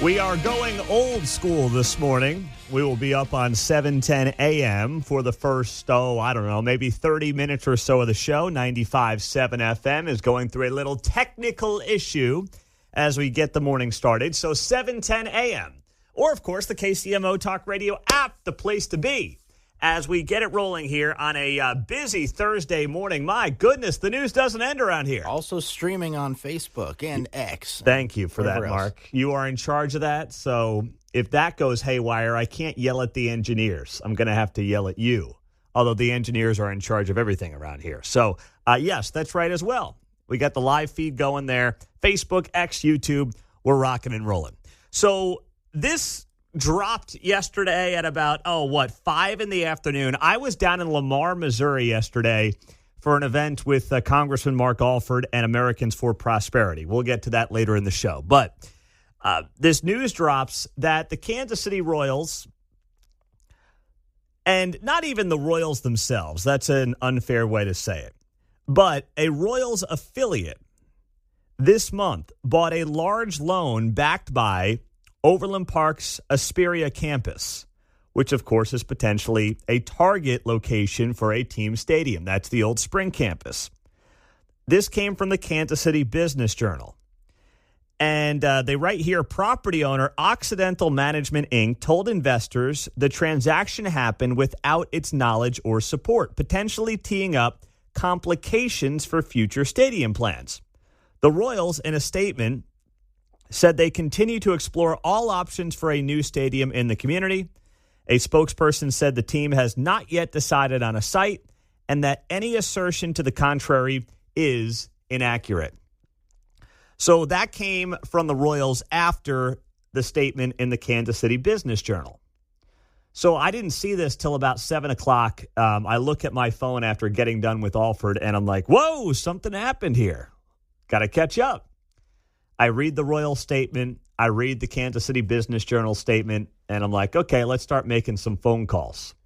We are going old school this morning. We will be up on 7:10 a.m. for the first, maybe 30 minutes or so of the show. 95.7 FM is going through a little technical issue as we get the morning started. So 7:10 a.m. Or, of course, the KCMO Talk Radio app, the place to be. As we get it rolling here on a busy Thursday morning. My goodness, the news doesn't end around here. Also streaming on Facebook and X. Thank you for that, Mark. You are in charge of that, so if that goes haywire, I can't yell at the engineers. I'm going to have to yell at you, although the engineers are in charge of everything around here. So, yes, that's right as well. We got the live feed going there. Facebook, X, YouTube, we're rocking and rolling. So this dropped yesterday at about, 5 in the afternoon. I was down in Lamar, Missouri yesterday for an event with Congressman Mark Alford and Americans for Prosperity. We'll get to that later in the show. But this news drops that the Kansas City Royals, and not even the Royals themselves, that's an unfair way to say it, but a Royals affiliate this month bought a large loan backed by Overland Park's Asperia campus, which, of course, is potentially a target location for a team stadium. That's the old Spring campus. This came from the Kansas City Business Journal. And they write here, property owner Occidental Management, Inc. told investors the transaction happened without its knowledge or support, potentially teeing up complications for future stadium plans. The Royals, in a statement, said they continue to explore all options for a new stadium in the community. A spokesperson said the team has not yet decided on a site and that any assertion to the contrary is inaccurate. So that came from the Royals after the statement in the Kansas City Business Journal. So I didn't see this till about 7 o'clock. I look at my phone after getting done with Alford, and I'm like, whoa, something happened here. Got to catch up. I read the Royal statement, I read the Kansas City Business Journal statement, and I'm like, okay, let's start making some phone calls.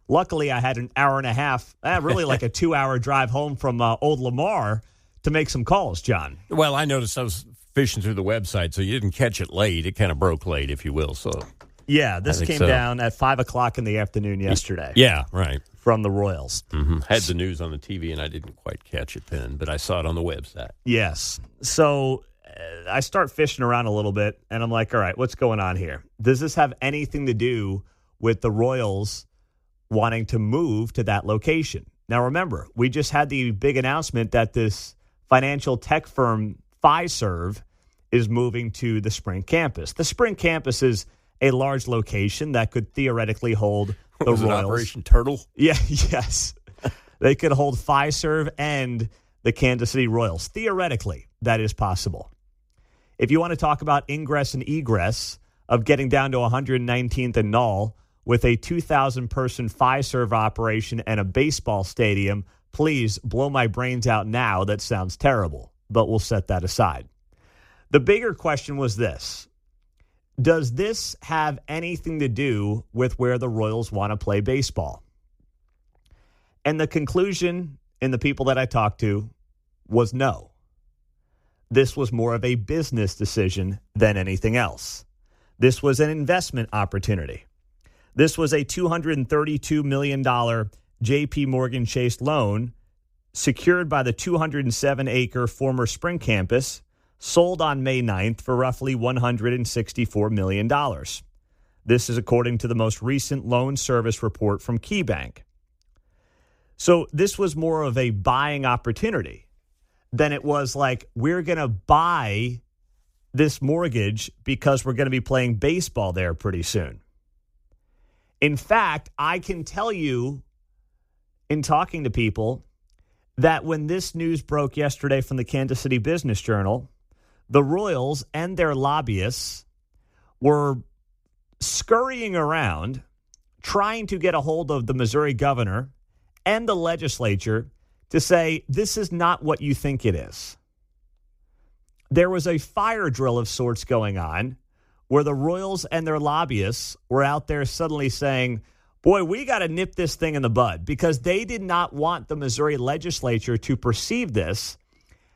Luckily, I had an hour and a half, really like a 2-hour drive home from Old Lamar to make some calls, John. Well, I noticed I was fishing through the website, so you didn't catch it late. It kind of broke late, if you will. So, yeah, this came down at 5 o'clock in the afternoon yesterday. Yeah, right. From the Royals. Mm-hmm. Had the news on the TV, and I didn't quite catch it then, but I saw it on the website. Yes. So I start fishing around a little bit, and I'm like, all right, what's going on here? Does this have anything to do with the Royals wanting to move to that location? Now, remember, we just had the big announcement that this financial tech firm, Fiserv, is moving to the Spring campus. The Spring campus is a large location that could theoretically hold the Was Royals. It Operation Turtle? Yeah, yes. They could hold Fiserv and the Kansas City Royals. Theoretically, that is possible. If you want to talk about ingress and egress of getting down to 119th and Null with a 2,000-person Fiserv operation and a baseball stadium, please blow my brains out now. That sounds terrible, but we'll set that aside. The bigger question was this. Does this have anything to do with where the Royals want to play baseball? And the conclusion in the people that I talked to was no. This was more of a business decision than anything else. This was an investment opportunity. This was a $232 million J.P. Morgan Chase loan secured by the 207-acre former Spring campus, sold on May 9th for roughly $164 million. This is according to the most recent loan service report from KeyBank. So this was more of a buying opportunity than it was like, we're going to buy this mortgage because we're going to be playing baseball there pretty soon. In fact, I can tell you in talking to people that when this news broke yesterday from the Kansas City Business Journal, the Royals and their lobbyists were scurrying around trying to get a hold of the Missouri governor and the legislature to say, this is not what you think it is. There was a fire drill of sorts going on where the Royals and their lobbyists were out there suddenly saying, boy, we got to nip this thing in the bud, because they did not want the Missouri legislature to perceive this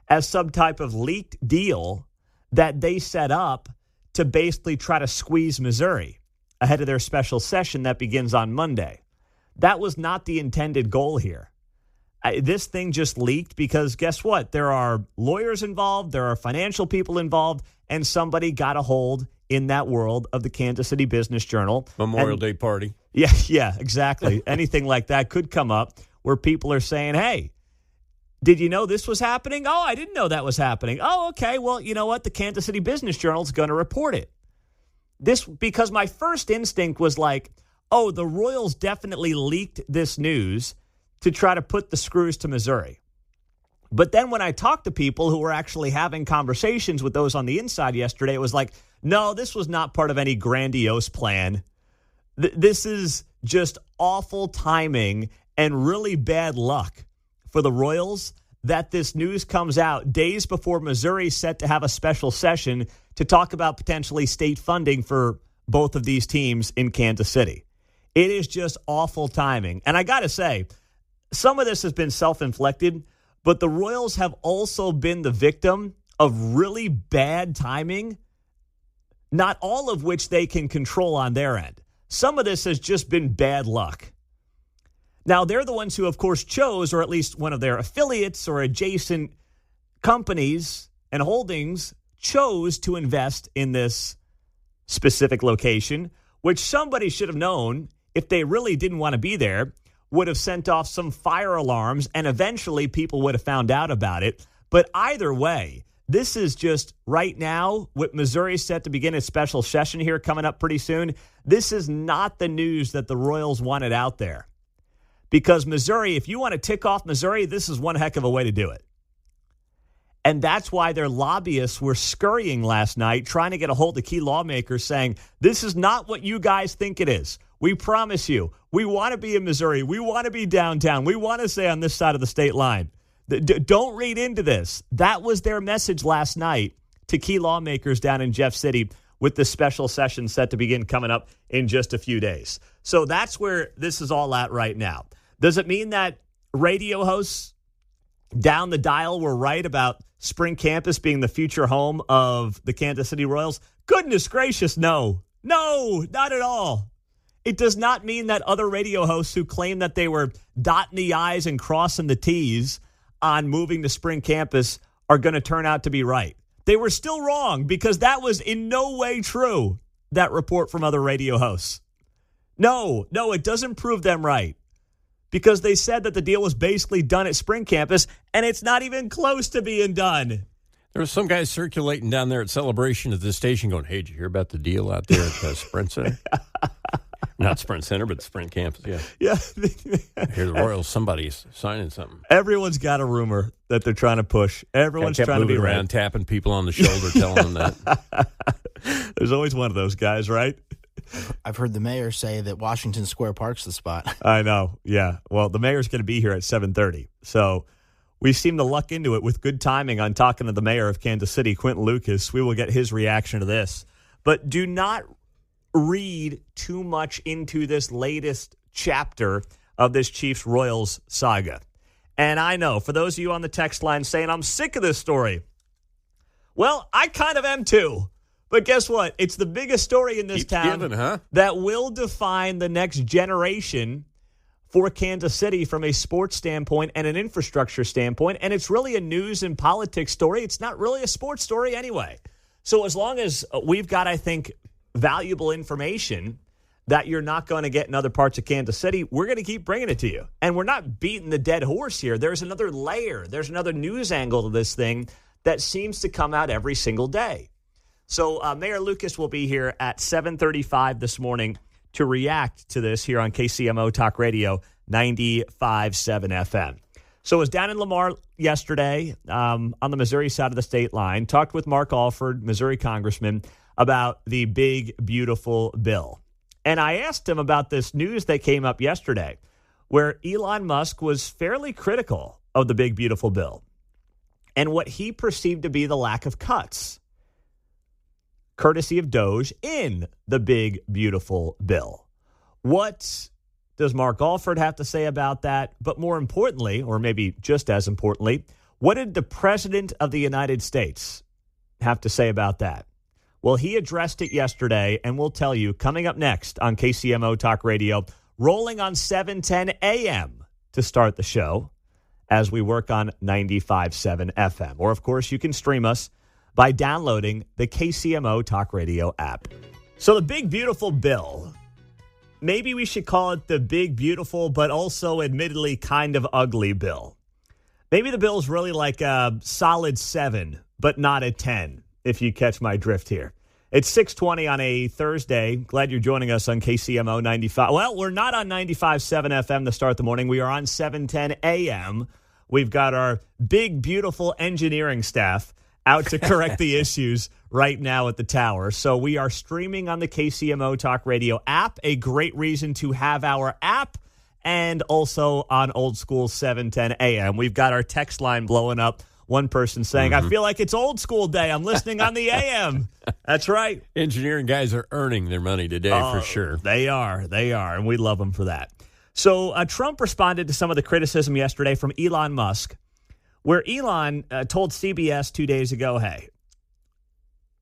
as some type of leaked deal that they set up to basically try to squeeze Missouri ahead of their special session that begins on Monday. That was not the intended goal here. This thing just leaked because guess what? There are lawyers involved, there are financial people involved, and somebody got a hold in that world of the Kansas City Business Journal. Memorial Day party. Yeah, exactly. Anything like that could come up where people are saying, hey, did you know this was happening? Oh, I didn't know that was happening. Oh, okay. Well, you know what? The Kansas City Business Journal is going to report it. Because my first instinct was like, oh, the Royals definitely leaked this news to try to put the screws to Missouri. But then when I talked to people who were actually having conversations with those on the inside yesterday, it was like, no, this was not part of any grandiose plan. This is just awful timing and really bad luck for the Royals that this news comes out days before Missouri is set to have a special session to talk about potentially state funding for both of these teams in Kansas City. It is just awful timing. And I got to say, some of this has been self-inflicted, but the Royals have also been the victim of really bad timing, not all of which they can control on their end. Some of this has just been bad luck. Now, they're the ones who, of course, chose, or at least one of their affiliates or adjacent companies and holdings chose to invest in this specific location, which somebody should have known if they really didn't want to be there, would have sent off some fire alarms, and eventually people would have found out about it. But either way, this is just right now, with Missouri set to begin its special session here coming up pretty soon, this is not the news that the Royals wanted out there. Because Missouri, if you want to tick off Missouri, this is one heck of a way to do it. And that's why their lobbyists were scurrying last night, trying to get a hold of key lawmakers saying, this is not what you guys think it is. We promise you, we want to be in Missouri. We want to be downtown. We want to stay on this side of the state line. Don't read into this. That was their message last night to key lawmakers down in Jeff City with the special session set to begin coming up in just a few days. So that's where this is all at right now. Does it mean that radio hosts down the dial were right about Spring Campus being the future home of the Kansas City Royals? Goodness gracious, no. No, not at all. It does not mean that other radio hosts who claim that they were dotting the I's and crossing the T's on moving to Spring Campus are going to turn out to be right. They were still wrong because that was in no way true, that report from other radio hosts. No, it doesn't prove them right. Because they said that the deal was basically done at Spring Campus, and it's not even close to being done. There was some guys circulating down there at Celebration at the station going, hey, did you hear about the deal out there at Sprint Center? Not Sprint Center, but Sprint Campus, yeah. Hear the Royals, somebody's signing something. Everyone's got a rumor that they're trying to push. Everyone's trying to be around, right. tapping people on the shoulder, telling them that. There's always one of those guys, right? I've heard the mayor say that Washington Square Park's the spot. I know, yeah. Well, the mayor's going to be here at 7:30, so we seem to luck into it with good timing on talking to the mayor of Kansas City, Quentin Lucas. We will get his reaction to this. But do not read too much into this latest chapter of this Chiefs-Royals saga. And I know, for those of you on the text line saying, I'm sick of this story. Well, I kind of am too. But guess what? It's the biggest story in this town that will define the next generation for Kansas City from a sports standpoint and an infrastructure standpoint. And it's really a news and politics story. It's not really a sports story anyway. So as long as we've got, I think, valuable information that you're not going to get in other parts of Kansas City, we're going to keep bringing it to you. And we're not beating the dead horse here. There's another layer. There's another news angle to this thing that seems to come out every single day. So Mayor Lucas will be here at 7:35 this morning to react to this here on KCMO Talk Radio 95.7 FM. So I was down in Lamar yesterday on the Missouri side of the state line, talked with Mark Alford, Missouri congressman, about the big, beautiful bill. And I asked him about this news that came up yesterday where Elon Musk was fairly critical of the big, beautiful bill and what he perceived to be the lack of cuts, courtesy of Doge, in the big, beautiful bill. What does Mark Alford have to say about that? But more importantly, or maybe just as importantly, what did the President of the United States have to say about that? Well, he addressed it yesterday, and we'll tell you coming up next on KCMO Talk Radio, rolling on 710 a.m. to start the show as we work on 95.7 FM. Or, of course, you can stream us by downloading the KCMO Talk Radio app. So the big, beautiful bill, maybe we should call it the big, beautiful, but also admittedly kind of ugly bill. Maybe the bill's really like a solid 7, but not a 10, if you catch my drift here. It's 6:20 on a Thursday. Glad you're joining us on KCMO 95. Well, we're not on 95.7 FM to start the morning. We are on 710 a.m. We've got our big, beautiful engineering staff out to correct the issues right now at the tower. So we are streaming on the KCMO Talk Radio app, a great reason to have our app, and also on old school 710 a.m. We've got our text line blowing up. One person saying, I feel like it's old school day. I'm listening on the AM. That's right. Engineering guys are earning their money today for sure. They are, and we love them for that. So Trump responded to some of the criticism yesterday from Elon Musk, where Elon told CBS 2 days ago, hey,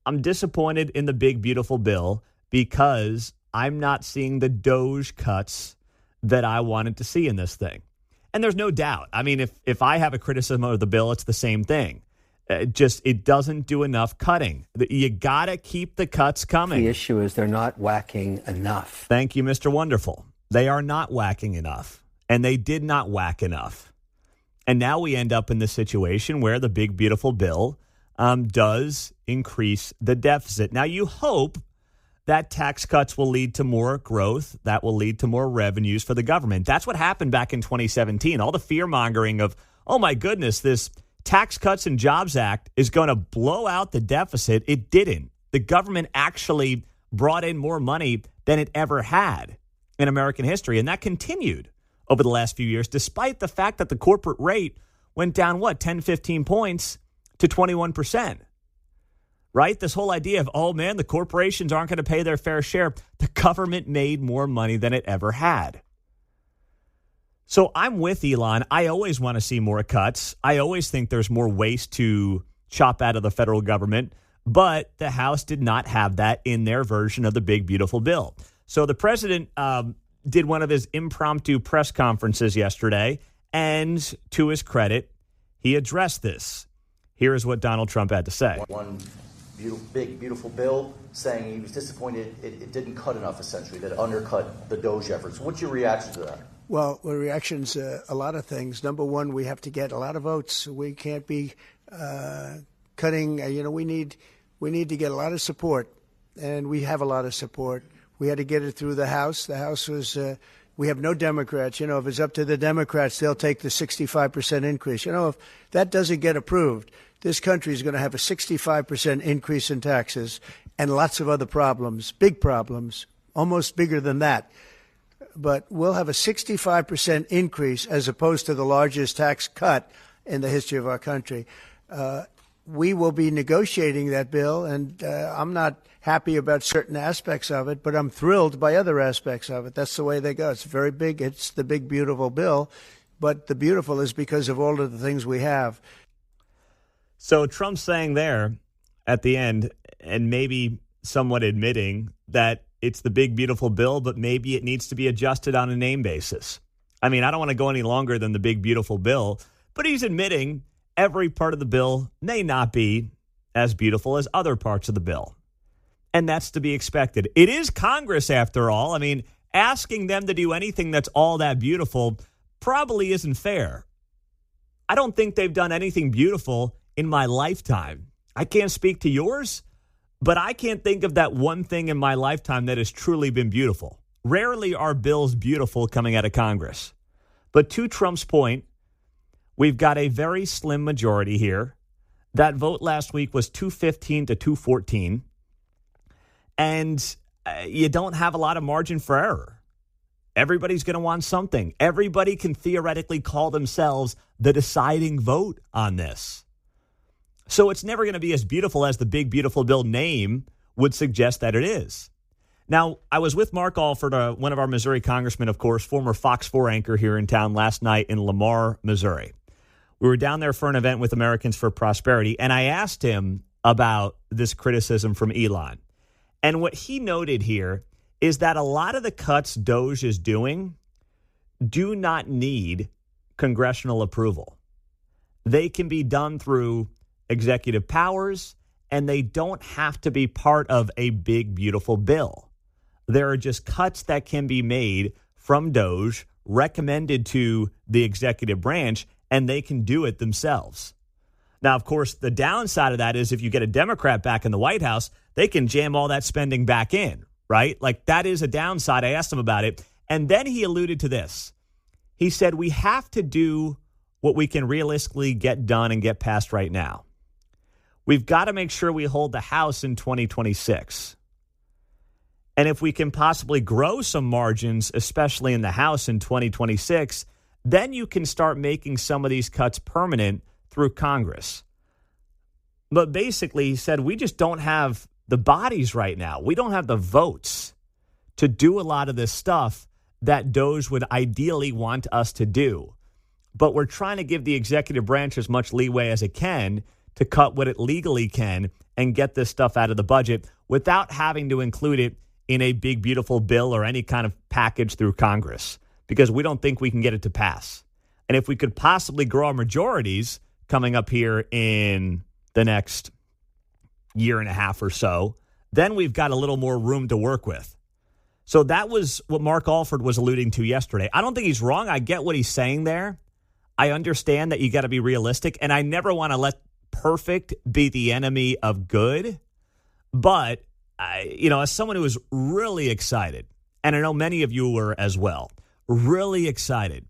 I'm disappointed in the big, beautiful bill because I'm not seeing the Doge cuts that I wanted to see in this thing. And there's no doubt. I mean, if I have a criticism of the bill, it's the same thing. It doesn't do enough cutting. You got to keep the cuts coming. The issue is they're not whacking enough. Thank you, Mr. Wonderful. They are not whacking enough. And they did not whack enough. And now we end up in the situation where the big, beautiful bill does increase the deficit. Now, you hope that tax cuts will lead to more growth. That will lead to more revenues for the government. That's what happened back in 2017. All the fear-mongering of, oh, my goodness, this Tax Cuts and Jobs Act is going to blow out the deficit. It didn't. The government actually brought in more money than it ever had in American history, and that continued over the last few years, despite the fact that the corporate rate went down, 10, 15 points to 21%. Right? This whole idea of, oh, man, the corporations aren't going to pay their fair share. The government made more money than it ever had. So I'm with Elon. I always want to see more cuts. I always think there's more waste to chop out of the federal government. But the House did not have that in their version of the big, beautiful bill. So the president did one of his impromptu press conferences yesterday. And to his credit, he addressed this. Here is what Donald Trump had to say. One big, beautiful bill, saying he was disappointed it didn't cut enough, essentially, that it undercut the Doge efforts. What's your reaction to that? Well, the reaction's a lot of things. Number one, we have to get a lot of votes. We can't be cutting. We need to get a lot of support, and we have a lot of support. We had to get it through the House. The House was. We have no Democrats. If it's up to the Democrats, they'll take the 65% increase. If that doesn't get approved, this country is going to have a 65% increase in taxes and lots of other problems, big problems, almost bigger than that. But we'll have a 65% increase as opposed to the largest tax cut in the history of our country. We will be negotiating that bill, and I'm not happy about certain aspects of it, but I'm thrilled by other aspects of it. That's the way they go. It's very big. It's the big, beautiful bill, but the beautiful is because of all of the things we have. So Trump's saying there at the end, and maybe somewhat admitting that it's the big, beautiful bill, but maybe it needs to be adjusted on a name basis. I mean, I don't want to go any longer than the big, beautiful bill, but he's admitting every part of the bill may not be as beautiful as other parts of the bill. And that's to be expected. It is Congress, after all. I mean, asking them to do anything that's all that beautiful probably isn't fair. I don't think they've done anything beautiful in my lifetime. I can't speak to yours, but I can't think of that one thing in my lifetime that has truly been beautiful. Rarely are bills beautiful coming out of Congress. But to Trump's point, we've got a very slim majority here. That vote last week was 215 to 214. And you don't have a lot of margin for error. Everybody's going to want something. Everybody can theoretically call themselves the deciding vote on this. So it's never going to be as beautiful as the big, beautiful bill name would suggest that it is. Now, I was with Mark Alford, one of our Missouri congressmen, of course, former Fox 4 anchor here in town last night in Lamar, Missouri. We were down there for an event with Americans for Prosperity, and I asked him about this criticism from Elon. And what he noted here is that a lot of the cuts Doge is doing do not need congressional approval. They can be done through executive powers, and they don't have to be part of a big, beautiful bill. There are just cuts that can be made from Doge, recommended to the executive branch, and they can do it themselves. Now, of course, the downside of that is if you get a Democrat back in the White House, they can jam all that spending back in, right? Like, that is a downside. I asked him about it. And then he alluded to this. He said, we have to do what we can realistically get done and get passed right now. We've got to make sure we hold the House in 2026. And if we can possibly grow some margins, especially in the House in 2026, then you can start making some of these cuts permanent through Congress. But basically, he said, we just don't have the bodies right now. We don't have the votes to do a lot of this stuff that Doge would ideally want us to do. But we're trying to give the executive branch as much leeway as it can to cut what it legally can and get this stuff out of the budget without having to include it in a big, beautiful bill or any kind of package through Congress, because we don't think we can get it to pass. And if we could possibly grow our majorities coming up here in the next year and a half or so, then we've got a little more room to work with. So that was what Mark Alford was alluding to yesterday. I don't think he's wrong. I get what he's saying there. I understand that you got to be realistic, and I never want to let perfect be the enemy of good. But, as someone who is really excited, and I know many of you were as well, really excited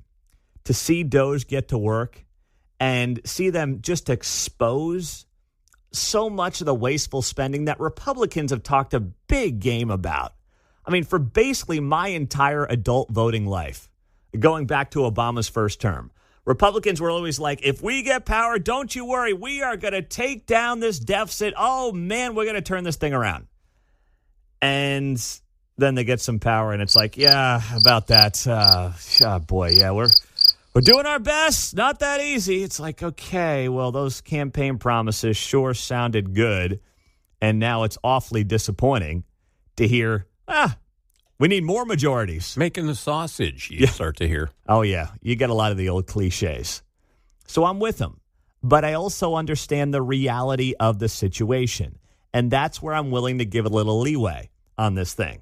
to see Doge get to work and see them just expose so much of the wasteful spending that Republicans have talked a big game about. I mean, for basically my entire adult voting life, going back to Obama's first term, Republicans were always like, if we get power, don't you worry, we are going to take down this deficit. Oh, man, we're going to turn this thing around. And then they get some power, and it's like, yeah, about that. We're doing our best. Not that easy. It's like, okay, well, those campaign promises sure sounded good, and now it's awfully disappointing to hear, we need more majorities. Making the sausage, you start to hear. Oh, yeah. You get a lot of the old cliches. So I'm with them. But I also understand the reality of the situation. And that's where I'm willing to give a little leeway on this thing.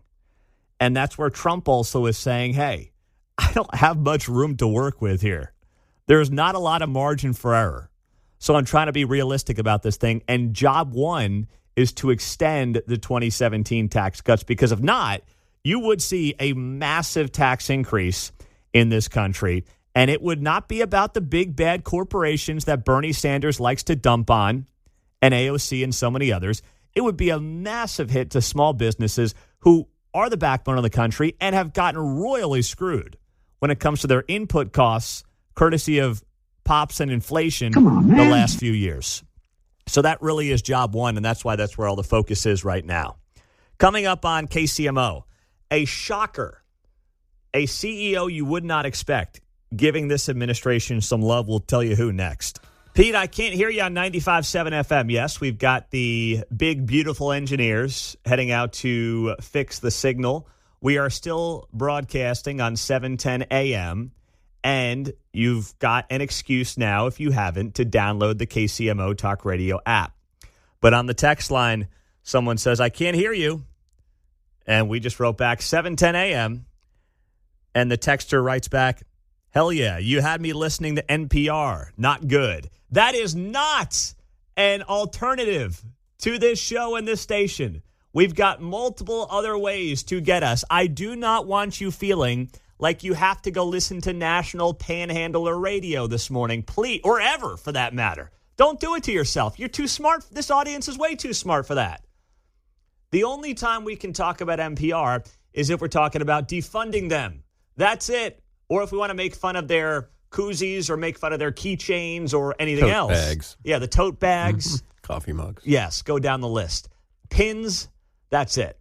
And that's where Trump also is saying, hey, I don't have much room to work with here. There's not a lot of margin for error. So I'm trying to be realistic about this thing. And job one is to extend the 2017 tax cuts, because if not, you would see a massive tax increase in this country. And it would not be about the big bad corporations that Bernie Sanders likes to dump on, and AOC and so many others. It would be a massive hit to small businesses who are the backbone of the country and have gotten royally screwed when it comes to their input costs, courtesy of pops and inflation the last few years. So that really is job one, and that's where all the focus is right now. Coming up on KCMO, a shocker, a CEO you would not expect giving this administration some love. We'll tell you who next. Pete, I can't hear you on 95.7 FM. Yes, we've got the big, beautiful engineers heading out to fix the signal. We are still broadcasting on 710 AM, and you've got an excuse now, if you haven't, to download the KCMO Talk Radio app. But on the text line, someone says, I can't hear you. And we just wrote back 7:10 a.m. And the texter writes back, hell yeah, you had me listening to NPR. Not good. That is not an alternative to this show and this station. We've got multiple other ways to get us. I do not want you feeling like you have to go listen to National Panhandler Radio this morning, please, or ever for that matter. Don't do it to yourself. You're too smart. This audience is way too smart for that. The only time we can talk about NPR is if we're talking about defunding them. That's it. Or if we want to make fun of their koozies or make fun of their keychains or anything else. Tote bags. Yeah, the tote bags. Coffee mugs. Yes, go down the list. Pins, that's it.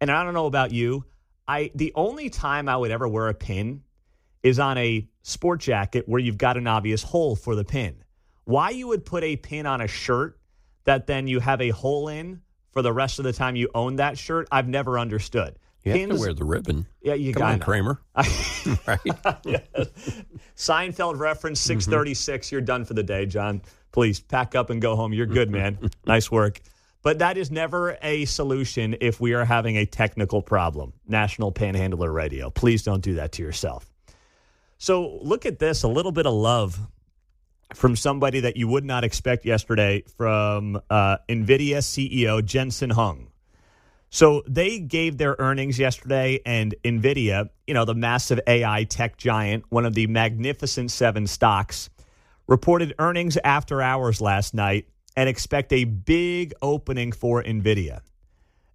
And I don't know about you. The only time I would ever wear a pin is on a sport jacket where you've got an obvious hole for the pin. Why you would put a pin on a shirt that then you have a hole in for the rest of the time you own that shirt, I've never understood. You have to wear the ribbon. Yeah, you Come got on, Kramer. Right? Yeah. Seinfeld reference, 6:36. You're done for the day, John. Please pack up and go home. You're good, man. Nice work. But that is never a solution if we are having a technical problem. National Panhandler Radio. Please don't do that to yourself. So look at this, a little bit of love from somebody that you would not expect yesterday from NVIDIA CEO Jensen Huang. So they gave their earnings yesterday, and NVIDIA, the massive AI tech giant, one of the Magnificent Seven stocks, reported earnings after hours last night and expect a big opening for NVIDIA.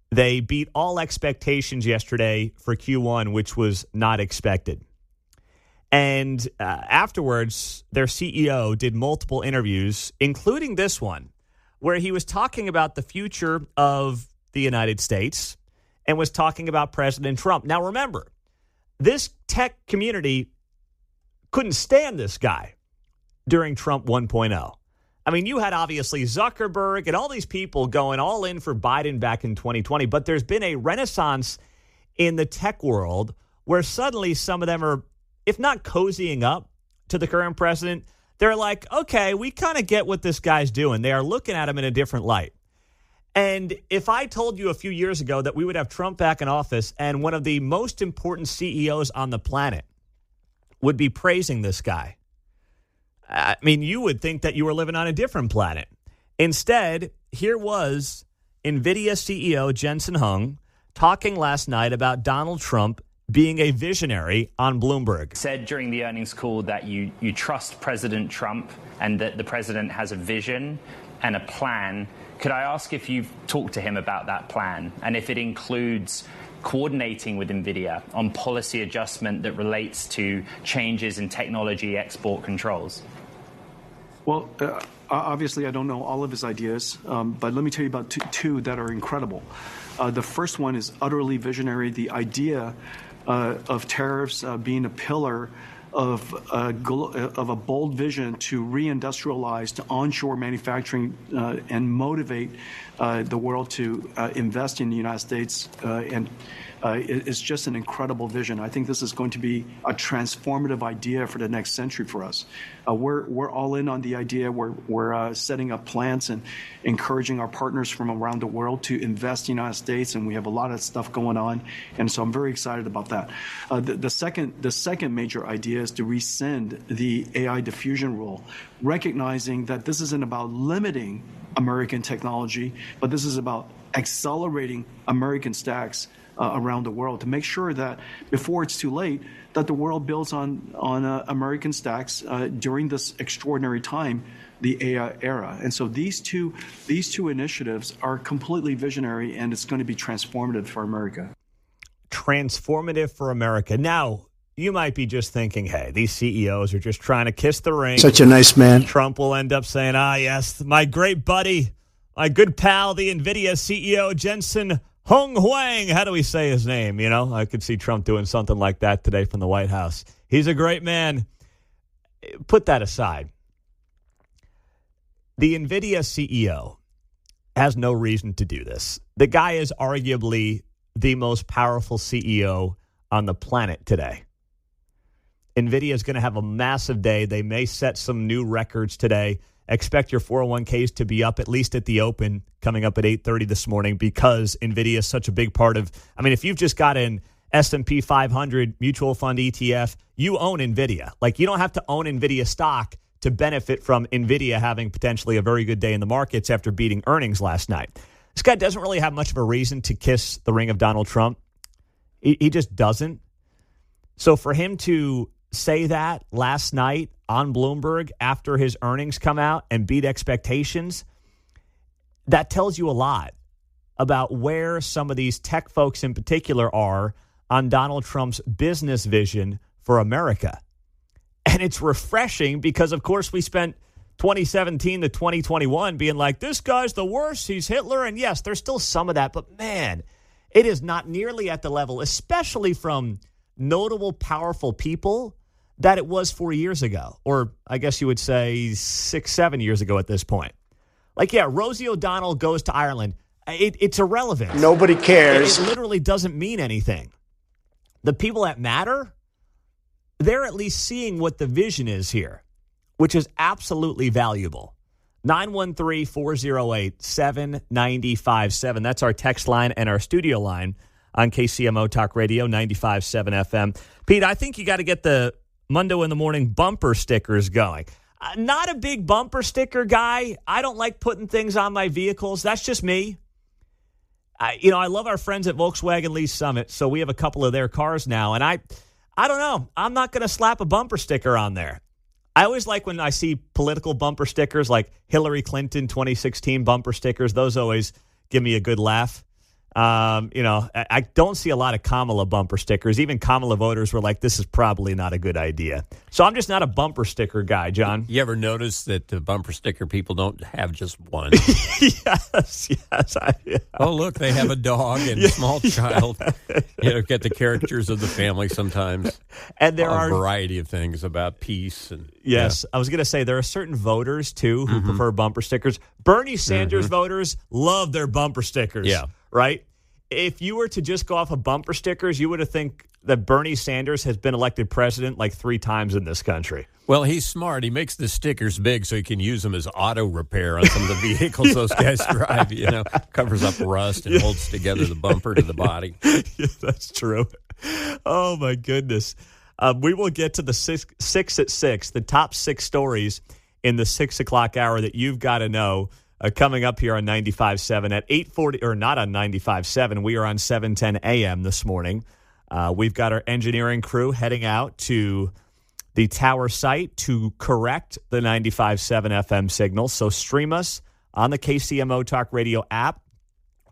They beat all expectations yesterday for Q1, which was not expected. And afterwards, their CEO did multiple interviews, including this one, where he was talking about the future of the United States and was talking about President Trump. Now, remember, this tech community couldn't stand this guy during Trump 1.0. I mean, you had obviously Zuckerberg and all these people going all in for Biden back in 2020, but there's been a renaissance in the tech world where suddenly some of them are, if not cozying up to the current president, they're like, okay, we kind of get what this guy's doing. They are looking at him in a different light. And if I told you a few years ago that we would have Trump back in office and one of the most important CEOs on the planet would be praising this guy, I mean, you would think that you were living on a different planet. Instead, here was NVIDIA CEO Jensen Huang talking last night about Donald Trump being a visionary on Bloomberg. Said during the earnings call that you trust President Trump and that the president has a vision and a plan. Could I ask if you've talked to him about that plan and if it includes coordinating with NVIDIA on policy adjustment that relates to changes in technology export controls? Well, obviously, I don't know all of his ideas, but let me tell you about two that are incredible. The first one is utterly visionary. The idea of tariffs being a pillar of a bold vision to reindustrialize, to onshore manufacturing, and motivate the world to invest in the United States. And it's just an incredible vision. I think this is going to be a transformative idea for the next century for us. We're all in on the idea. We're setting up plants and encouraging our partners from around the world to invest in the United States, and we have a lot of stuff going on. And so I'm very excited about that. The second major idea is to rescind the AI diffusion rule, recognizing that this isn't about limiting American technology, but this is about accelerating American stacks around the world to make sure that before it's too late, that the world builds on American stacks during this extraordinary time, the AI era. And so these two initiatives are completely visionary, and it's going to be transformative for America. Transformative for America. Now, you might be just thinking, hey, these CEOs are just trying to kiss the ring. Such a nice man. Trump will end up saying, yes, my great buddy, my good pal, the NVIDIA CEO, Jensen Huang. How do we say his name? I could see Trump doing something like that today from the White House. He's a great man. Put that aside. The NVIDIA CEO has no reason to do this. The guy is arguably the most powerful CEO on the planet today. NVIDIA is going to have a massive day. They may set some new records today. Expect your 401ks to be up at least at the open coming up at 8:30 this morning because NVIDIA is such a big part of, if you've just got an S&P 500 mutual fund ETF, you own NVIDIA. Like, you don't have to own NVIDIA stock to benefit from NVIDIA having potentially a very good day in the markets after beating earnings last night. This guy doesn't really have much of a reason to kiss the ring of Donald Trump. He just doesn't. So for him to say that last night on Bloomberg after his earnings come out and beat expectations, that tells you a lot about where some of these tech folks in particular are on Donald Trump's business vision for America. And it's refreshing because, of course, we spent 2017 to 2021 being like, this guy's the worst, he's Hitler. And yes, there's still some of that, but man, it is not nearly at the level, especially from notable, powerful people, that it was 4 years ago, or I guess you would say 6-7 years ago at this point. Like, yeah, Rosie O'Donnell goes to Ireland. It's irrelevant. Nobody cares. It literally doesn't mean anything. The people that matter, they're at least seeing what the vision is here, which is absolutely valuable. 913-408-7957. That's our text line and our studio line on KCMO Talk Radio, 95.7 FM. Pete, I think you got to get the Mundo in the Morning bumper stickers going. Not a big bumper sticker guy. I don't like putting things on my vehicles. That's just me. I love our friends at Volkswagen Lease Summit, so we have a couple of their cars now, and I don't know. I'm not going to slap a bumper sticker on there. I always like when I see political bumper stickers like Hillary Clinton 2016 bumper stickers. Those always give me a good laugh. I don't see a lot of Kamala bumper stickers. Even Kamala voters were like, this is probably not a good idea. So I'm just not a bumper sticker guy, John. You ever notice that the bumper sticker people don't have just one? Yes. Yeah. Oh, look, they have a dog and a small child. Get the characters of the family sometimes. And there are are a variety of things about peace. And yes, I was going to say there are certain voters, too, who prefer bumper stickers. Bernie Sanders voters love their bumper stickers. Yeah. Right? If you were to just go off of bumper stickers, you would have think that Bernie Sanders has been elected president like 3 times in this country. Well, he's smart. He makes the stickers big so he can use them as auto repair on some of the vehicles those guys drive. Covers up rust and holds together the bumper to the body. Yeah, that's true. Oh, my goodness. We will get to the 6 at 6, the top 6 stories in the 6 o'clock hour that you've got to know. Coming up here on 95.7 at 8:40, or not on 95.7. We are on 7:10 a.m. this morning. We've got our engineering crew heading out to the tower site to correct the 95.7 FM signal. So stream us on the KCMO Talk Radio app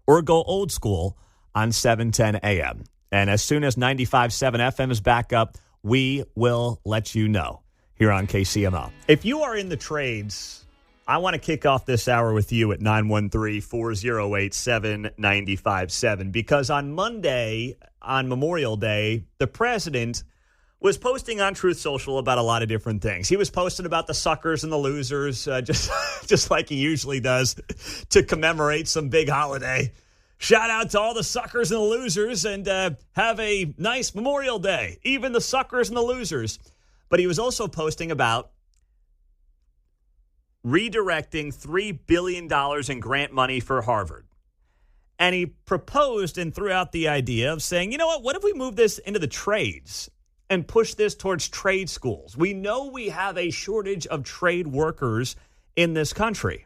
or go old school on 7:10 a.m. And as soon as 95.7 FM is back up, we will let you know here on KCMO. If you are in the trades, I want to kick off this hour with you at 913-408-7957 because on Monday, on Memorial Day, the president was posting on Truth Social about a lot of different things. He was posting about the suckers and the losers, just like he usually does, to commemorate some big holiday. Shout out to all the suckers and the losers and have a nice Memorial Day, even the suckers and the losers. But he was also posting about redirecting $3 billion in grant money for Harvard. And he proposed and threw out the idea of saying, you know what if we move this into the trades and push this towards trade schools? We know we have a shortage of trade workers in this country.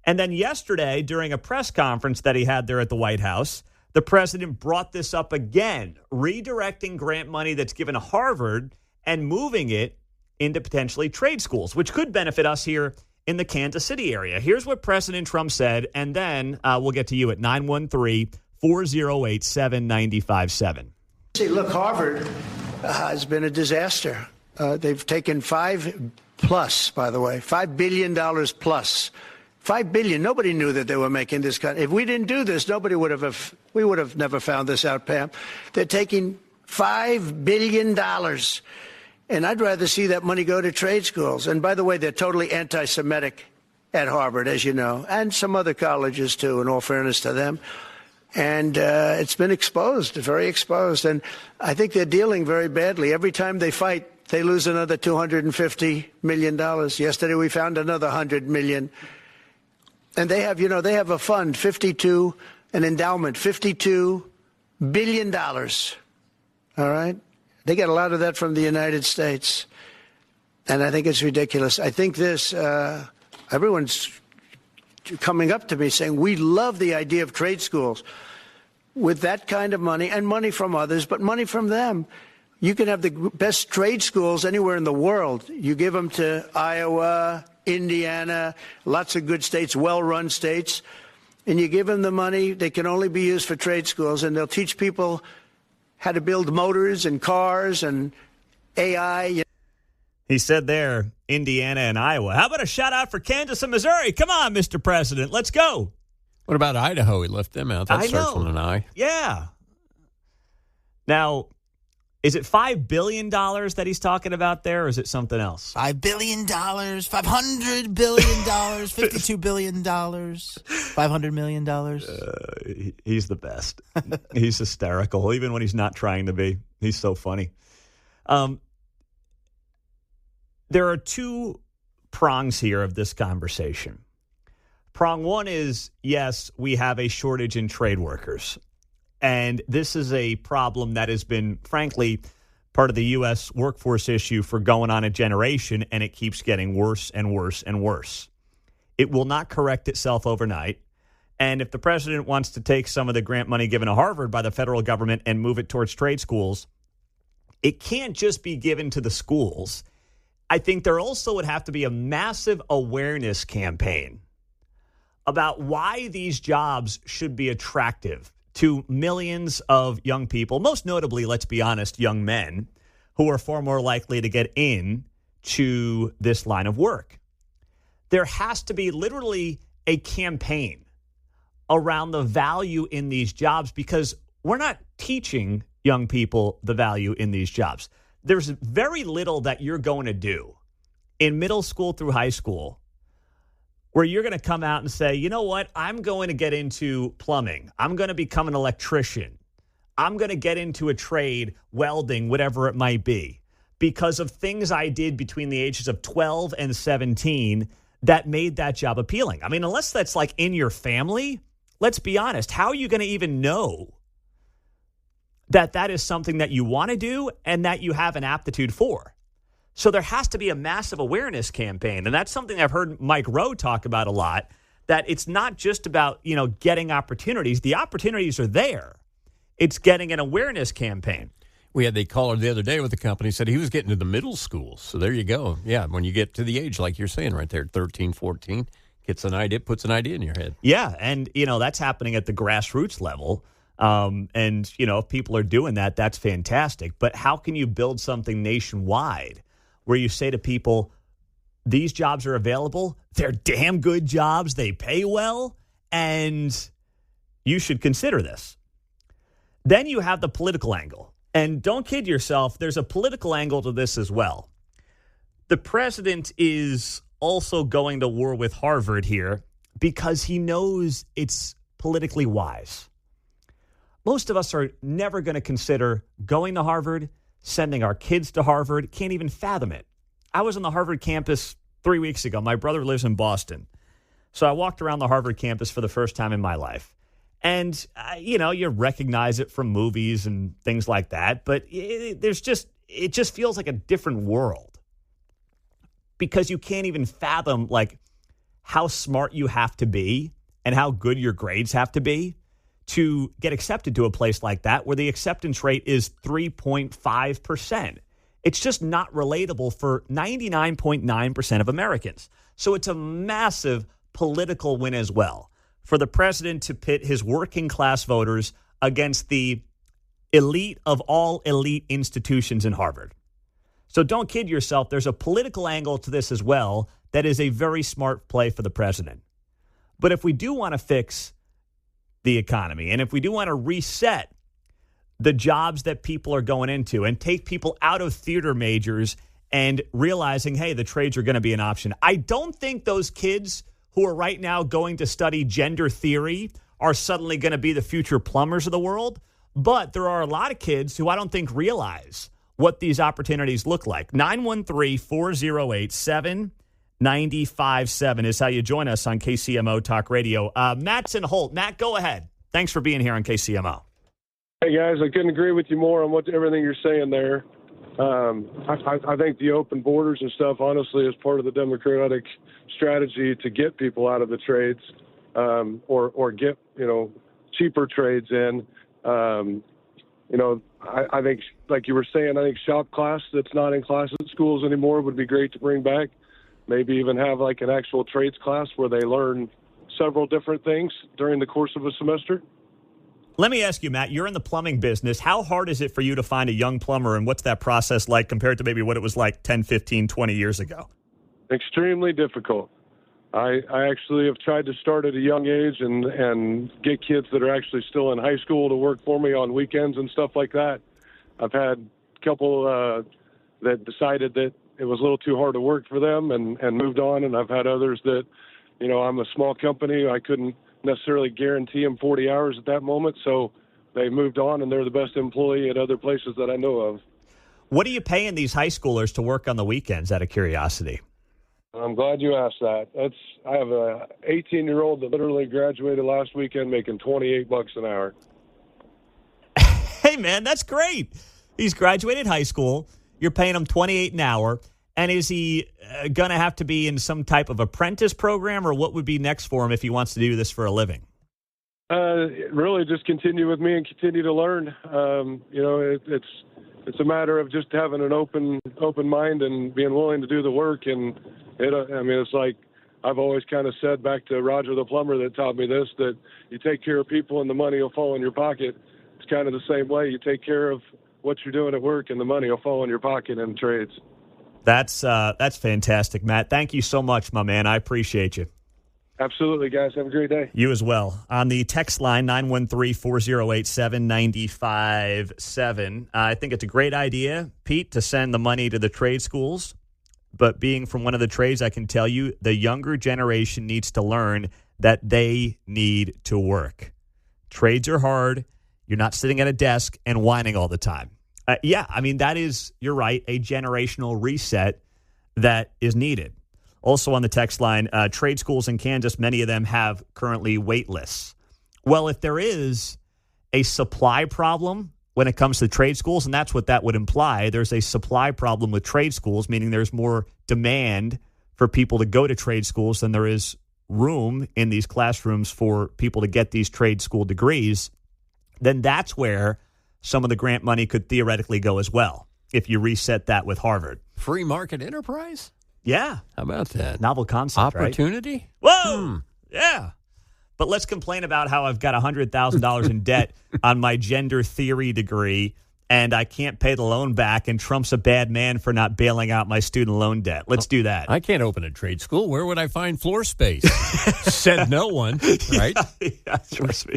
And then yesterday, during a press conference that he had there at the White House, the president brought this up again, redirecting grant money that's given to Harvard and moving it into potentially trade schools, which could benefit us here in the Kansas City area. Here's what President Trump said, and then we'll get to you at 913-408-7957. See, look, Harvard has been a disaster. They've taken $5 billion plus. $5 billion. Nobody knew that they were making this cut. If we didn't do this, we would have never found this out, Pam. They're taking $5 billion. And I'd rather see that money go to trade schools. And by the way, they're totally anti-Semitic at Harvard, as you know, and some other colleges, too, in all fairness to them. And it's been exposed, very exposed. And I think they're dealing very badly. Every time they fight, they lose another $250 million. Yesterday, we found another $100 million. And they have a fund, an endowment, $52 billion. All right? They get a lot of that from the United States, and I think it's ridiculous. I think everyone's coming up to me saying, we love the idea of trade schools with that kind of money and money from others, but money from them. You can have the best trade schools anywhere in the world. You give them to Iowa, Indiana, lots of good states, well-run states, and you give them the money. They can only be used for trade schools, and they'll teach people how to build motors and cars and AI. He said there, Indiana and Iowa. How about a shout out for Kansas and Missouri? Come on, Mr. President. Let's go. What about Idaho? He left them out. That starts with an I. Yeah. Now, Is it $5 billion that he's talking about there, or is it something else? $5 billion, $500 billion, $52 billion, $500 million. He's the best. He's hysterical, even when he's not trying to be. He's so funny. There are two prongs here of this conversation. Prong one is, yes, we have a shortage in trade workers. And this is a problem that has been, frankly, part of the U.S. workforce issue for going on a generation, and it keeps getting worse and worse and worse. It will not correct itself overnight. And if the president wants to take some of the grant money given to Harvard by the federal government and move it towards trade schools, it can't just be given to the schools. I think there also would have to be a massive awareness campaign about why these jobs should be attractive to millions of young people, most notably, let's be honest, young men, who are far more likely to get in to this line of work. There has to be literally a campaign around the value in these jobs, because we're not teaching young people the value in these jobs. There's very little that you're going to do in middle school through high school where you're going to come out and say, you know what, I'm going to get into plumbing. I'm going to become an electrician. I'm going to get into a trade, welding, whatever it might be, because of things I did between the ages of 12 and 17 that made that job appealing. I mean, unless that's like in your family, let's be honest, how are you going to even know that that is something that you want to do and that you have an aptitude for? So there has to be a massive awareness campaign. And that's something I've heard Mike Rowe talk about a lot, that it's not just about, getting opportunities. The opportunities are there. It's getting an awareness campaign. We had the caller the other day with the company, said he was getting to the middle schools. So there you go. Yeah, when you get to the age, like you're saying right there, 13, 14, puts an idea in your head. Yeah, and, that's happening at the grassroots level. And, if people are doing that, that's fantastic. But how can you build something nationwide where you say to people, these jobs are available, they're damn good jobs, they pay well, and you should consider this? Then you have the political angle. And don't kid yourself, there's a political angle to this as well. The president is also going to war with Harvard here because he knows it's politically wise. Most of us are never going to consider going to Harvard, sending our kids to Harvard, can't even fathom it. I was on the Harvard campus 3 weeks ago. My brother lives in Boston. So I walked around the Harvard campus for the first time in my life. And, you recognize it from movies and things like that. But it just feels like a different world, because you can't even fathom, how smart you have to be and how good your grades have to be to get accepted to a place like that, where the acceptance rate is 3.5%. It's just not relatable for 99.9% of Americans. So it's a massive political win as well for the president to pit his working class voters against the elite of all elite institutions in Harvard. So don't kid yourself. There's a political angle to this as well that is a very smart play for the president. But if we do want to fix the economy, and if we do want to reset the jobs that people are going into and take people out of theater majors and realizing, hey, the trades are going to be an option, I don't think those kids who are right now going to study gender theory are suddenly going to be the future plumbers of the world. But there are a lot of kids who I don't think realize what these opportunities look like. 913-408-7957 is how you join us on KCMO Talk Radio. Matt's in Holt. Matt, go ahead. Thanks for being here on KCMO. Hey, guys, I couldn't agree with you more on everything you're saying there. I think the open borders and stuff, honestly, is part of the Democratic strategy to get people out of the trades or get, cheaper trades in. I think, like you were saying, I think shop class that's not in class at schools anymore would be great to bring back. Maybe even have like an actual trades class where they learn several different things during the course of a semester. Let me ask you, Matt, you're in the plumbing business. How hard is it for you to find a young plumber, and what's that process like compared to maybe what it was like 10, 15, 20 years ago? Extremely difficult. I actually have tried to start at a young age and get kids that are actually still in high school to work for me on weekends and stuff like that. I've had couple that decided that it was a little too hard to work for them and moved on. And I've had others that, I'm a small company. I couldn't necessarily guarantee them 40 hours at that moment. So they moved on, and they're the best employee at other places that I know of. What are you paying these high schoolers to work on the weekends, out of curiosity? I'm glad you asked that. I have a 18-year-old that literally graduated last weekend making $28 an hour. Hey, man, that's great. He's graduated high school. You're paying him $28 an hour. And is he going to have to be in some type of apprentice program, or what would be next for him if he wants to do this for a living? Really just continue with me and continue to learn. It's a matter of just having an open mind and being willing to do the work. And it's like I've always kind of said back to Roger the plumber that taught me this, that you take care of people and the money will fall in your pocket. It's kind of the same way. You take care of what you're doing at work and the money will fall in your pocket in trades. That's fantastic, Matt. Thank you so much, my man. I appreciate you. Absolutely, guys. Have a great day. You as well. On the text line, 913-408-7957. I think it's a great idea, Pete, to send the money to the trade schools. But being from one of the trades, I can tell you the younger generation needs to learn that they need to work. Trades are hard. You're not sitting at a desk and whining all the time. That is, you're right, a generational reset that is needed. Also on the text line, trade schools in Kansas, many of them have currently wait lists. Well, if there is a supply problem when it comes to trade schools, and that's what that would imply, there's a supply problem with trade schools, meaning there's more demand for people to go to trade schools than there is room in these classrooms for people to get these trade school degrees, then that's where some of the grant money could theoretically go as well, if you reset that with Harvard. Free market enterprise? Yeah. How about that? Novel concept, Opportunity? Right? Whoa! Yeah. But let's complain about how I've got $100,000 in debt on my gender theory degree, and I can't pay the loan back, and Trump's a bad man for not bailing out my student loan debt. Let's do that. I can't open a trade school. Where would I find floor space? Said no one, right? Yeah,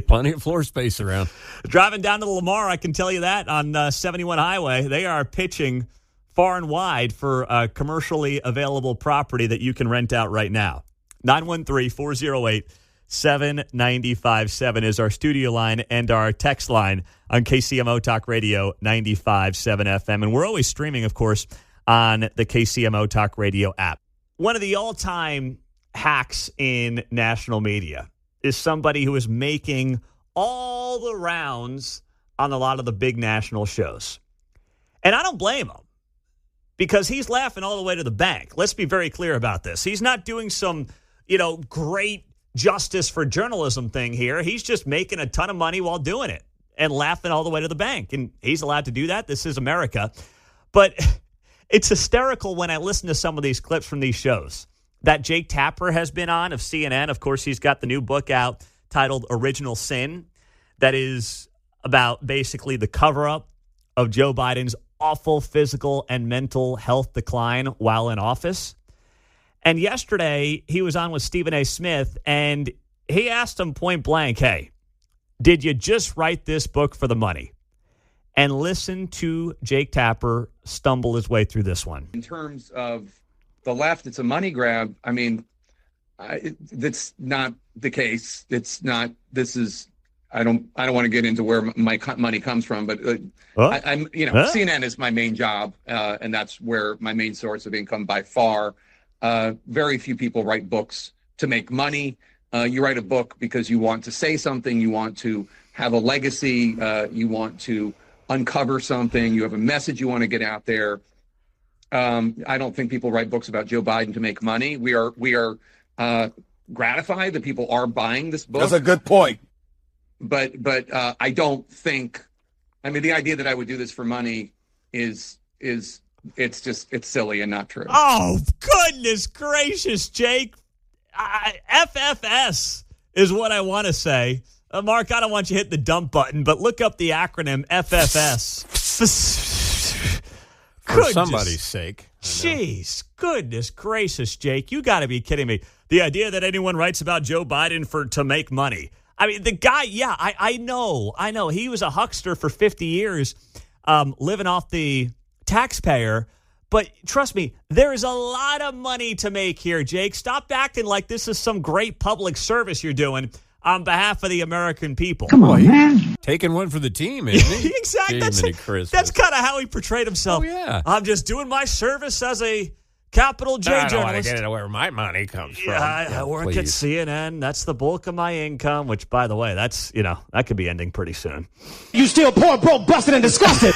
plenty of floor space around. Driving down to Lamar, I can tell you that, on 71 Highway, they are pitching far and wide for commercially available property that you can rent out right now. 913-408-7957 is our studio line and our text line on KCMO Talk Radio 95.7 FM. And we're always streaming, of course, on the KCMO Talk Radio app. One of the all-time hacks in national media is somebody who is making all the rounds on a lot of the big national shows. And I don't blame him, because he's laughing all the way to the bank. Let's be very clear about this. He's not doing some, great justice for journalism thing here. He's just making a ton of money while doing it and laughing all the way to the bank. And he's allowed to do that. This is America. But it's hysterical when I listen to some of these clips from these shows that Jake Tapper has been on of CNN. Of course, he's got the new book out titled Original Sin that is about basically the cover-up of Joe Biden's awful physical and mental health decline while in office. And yesterday, he was on with Stephen A. Smith, and he asked him point blank, hey, did you just write this book for the money? And listen to Jake Tapper stumble his way through this one. In terms of the left, it's a money grab. I mean, that's not the case. It's not, this is, I don't want to get into where my money comes from, but CNN is my main job, and that's where my main source of income by far. Very few people write books to make money. You write a book because you want to say something, you want to have a legacy, you want to uncover something, you have a message you want to get out there. I don't think people write books about Joe Biden to make money. We are gratified that people are buying this book. That's a good point. But I don't think, the idea that I would do this for money is it's silly and not true. Oh, goodness gracious, Jake. FFS is what I want to say. Mark, I don't want you to hit the dump button, but look up the acronym FFS. For somebody's sake. Jeez, goodness gracious, Jake. You got to be kidding me. The idea that anyone writes about Joe Biden to make money. The guy, I know. He was a huckster for 50 years. living off the taxpayer. But trust me, there is a lot of money to make here, Jake. Stop acting like this is some great public service you're doing on behalf of the American people. Come on, man. Taking one for the team, isn't he? Exactly. That's kind of how he portrayed himself. Oh, yeah. I'm just doing my service as a capital J journalist. I don't want to get into where my money comes from. I work at CNN. That's the bulk of my income, which, by the way, that's, that could be ending pretty soon. You still poor, broke, busted, and disgusted.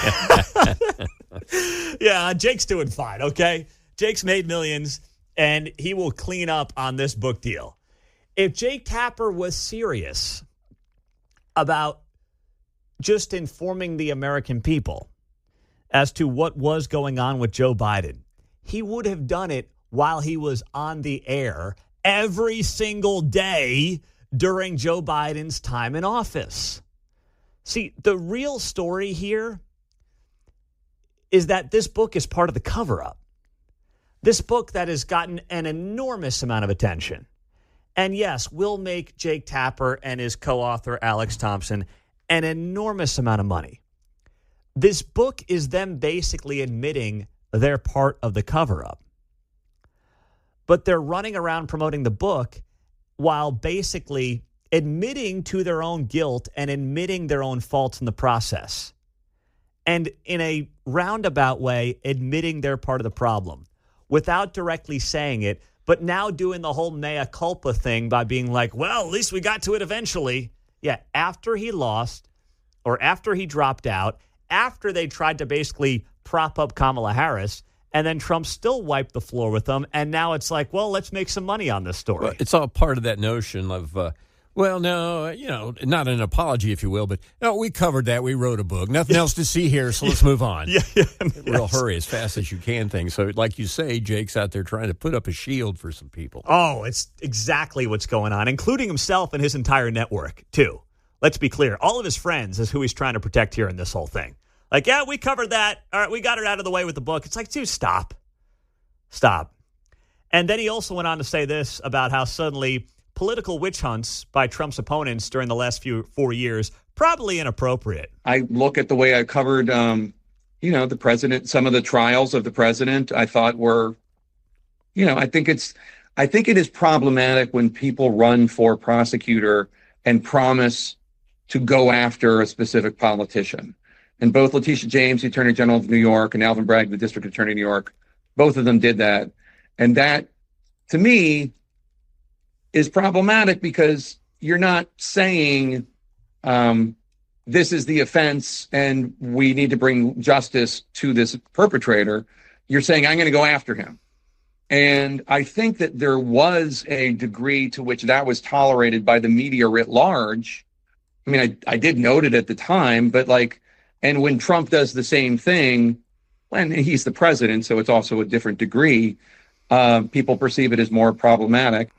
Yeah, Jake's doing fine, okay? Jake's made millions, and he will clean up on this book deal. If Jake Tapper was serious about just informing the American people as to what was going on with Joe Biden, he would have done it while he was on the air every single day during Joe Biden's time in office. See, the real story here is that this book is part of the cover-up. This book that has gotten an enormous amount of attention. And yes, will make Jake Tapper and his co-author Alex Thompson an enormous amount of money. This book is them basically admitting they're part of the cover-up. But they're running around promoting the book while basically admitting to their own guilt and admitting their own faults in the process. And in a roundabout way, admitting they're part of the problem without directly saying it, but now doing the whole mea culpa thing by being like, well, at least we got to it eventually. Yeah, after he lost or after he dropped out, after they tried to basically prop up Kamala Harris, and then Trump still wiped the floor with them, and now it's like, well, let's make some money on this story. Well, it's all part of that notion of, not an apology, if you will, but no, we covered that. We wrote a book. Nothing else to see here, so let's move on. Real hurry, as fast as you can thing. So like you say, Jake's out there trying to put up a shield for some people. Oh, it's exactly what's going on, including himself and his entire network, too. Let's be clear. All of his friends is who he's trying to protect here in this whole thing. Like, yeah, we covered that. All right, we got it out of the way with the book. It's like, dude, stop. And then he also went on to say this about how suddenly political witch hunts by Trump's opponents during the last 4 years, probably inappropriate. I look at the way I covered, the president, some of the trials of the president, I thought were, I think it is problematic when people run for prosecutor and promise to go after a specific politician. And both Letitia James, the Attorney General of New York, and Alvin Bragg, the District Attorney of New York, both of them did that. And that, to me, is problematic because you're not saying this is the offense and we need to bring justice to this perpetrator. You're saying, I'm going to go after him. And I think that there was a degree to which that was tolerated by the media writ large. I mean, I did note it at the time, but and when Trump does the same thing, and he's the president, so it's also a different degree, people perceive it as more problematic.